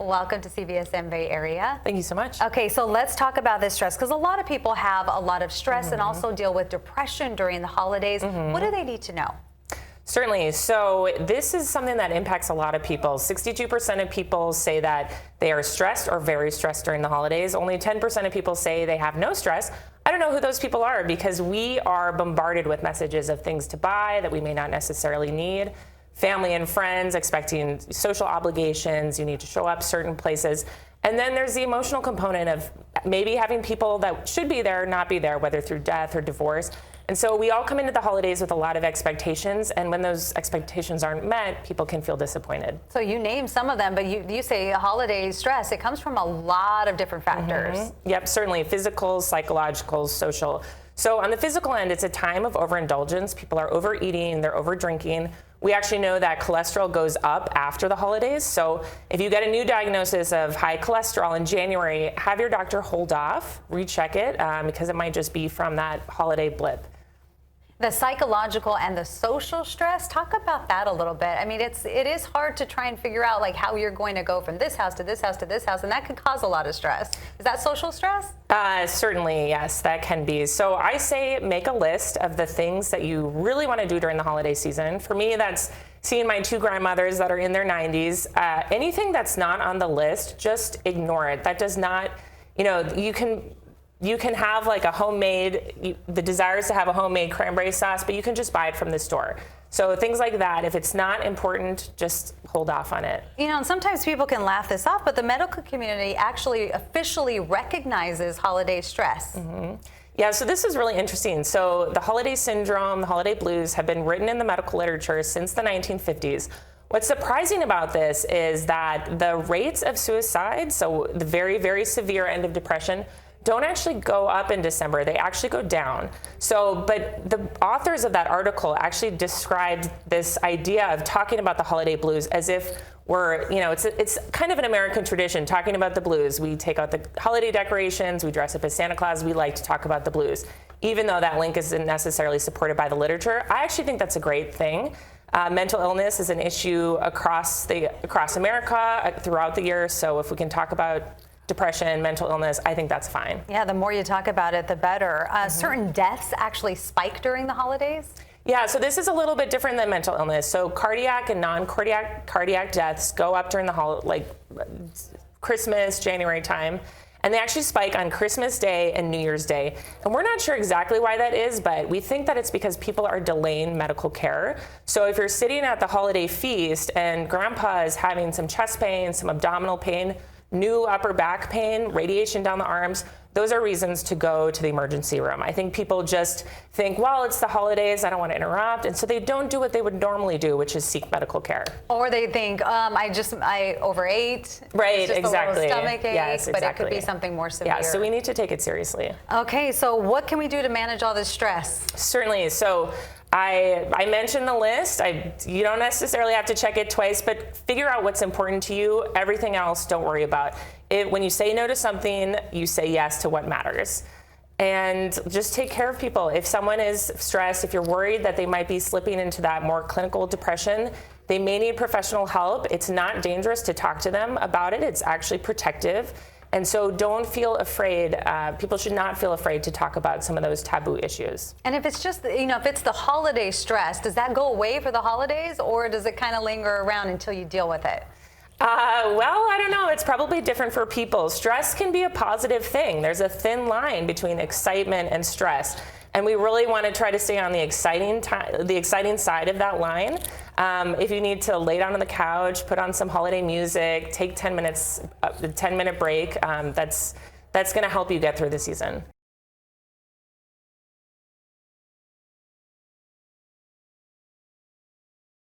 Welcome to CBSM Bay Area. Thank you so much. Okay, so let's talk about this stress, because a lot of people have a lot of stress and also deal with depression during the holidays. What do they need to know? Certainly. So this is something that impacts a lot of people. 62% of people say that they are stressed or very stressed during the holidays. Only 10% of people say they have no stress. I don't know who those people are, because we are bombarded with messages of things to buy that we may not necessarily need. Family and friends expecting social obligations. You need to show up certain places. And then there's the emotional component of maybe having people that should be there not be there, whether through death or divorce. And so we all come into the holidays with a lot of expectations, and when those expectations aren't met, people can feel disappointed. So you name some of them, but you say holiday stress, it comes from a lot of different factors. Yep, certainly. Physical, psychological, social. So on the physical end, it's a time of overindulgence. People are overeating, they're overdrinking. We actually know that cholesterol goes up after the holidays. So if you get a new diagnosis of high cholesterol in January, have your doctor hold off, recheck it, because it might just be from that holiday blip. The psychological and the social stress, talk about that a little bit. I mean, it is hard to try and figure out like how you're going to go from this house to this house to this house, and that can cause a lot of stress. Is that social stress? Certainly, yes, that can be. So I say make a list of the things that you really want to do during the holiday season. For me, that's seeing my two grandmothers that are in their 90s. Anything that's not on the list, just ignore it. That does not, you can have like a homemade, the desire is to have a homemade cranberry sauce, but you can just buy it from the store. So things like that, if it's not important, just hold off on it. And sometimes people can laugh this off, but the medical community actually officially recognizes holiday stress. Yeah, so this is really interesting. So the holiday syndrome, the holiday blues have been written in the medical literature since the 1950s. What's surprising about this is that the rates of suicide, so the very, very severe end of depression, don't actually go up in December. They actually go down. But the authors of that article actually described this idea of talking about the holiday blues as if it's kind of an American tradition, talking about the blues. We take out the holiday decorations, we dress up as Santa Claus, we like to talk about the blues. Even though that link isn't necessarily supported by the literature, I actually think that's a great thing. Mental illness is an issue across America throughout the year, so if we can talk about depression, mental illness, I think that's fine. Yeah, the more you talk about it, the better. Certain deaths actually spike during the holidays? Yeah, so this is a little bit different than mental illness. So cardiac and non-cardiac deaths go up during the Christmas, January time, and they actually spike on Christmas Day and New Year's Day. And we're not sure exactly why that is, but we think that it's because people are delaying medical care. So if you're sitting at the holiday feast and grandpa is having some chest pain, some abdominal pain, new upper back pain, radiation down the arms, those are reasons to go to the emergency room. I think people just think, well, it's the holidays, I don't want to interrupt, and so they don't do what they would normally do, which is seek medical care. Or they think, I overate. Right, it's just exactly. A little stomach ache, yes, exactly. But it could be something more severe. Yeah, so we need to take it seriously. Okay, so what can we do to manage all this stress? Certainly. So I mentioned the list. You don't necessarily have to check it twice, but figure out what's important to you. Everything else, don't worry about. When you say no to something, you say yes to what matters. And just take care of people. If someone is stressed, if you're worried that they might be slipping into that more clinical depression, they may need professional help. It's not dangerous to talk to them about it. It's actually protective. And so don't feel afraid. People should not feel afraid to talk about some of those taboo issues. And if it's just, if it's the holiday stress, does that go away for the holidays, or does it kind of linger around until you deal with it? Well, I don't know. It's probably different for people. Stress can be a positive thing. There's a thin line between excitement and stress. And we really want to try to stay on the exciting side of that line. If you need to lay down on the couch, put on some holiday music, take 10 minutes, a 10-minute break, that's going to help you get through the season.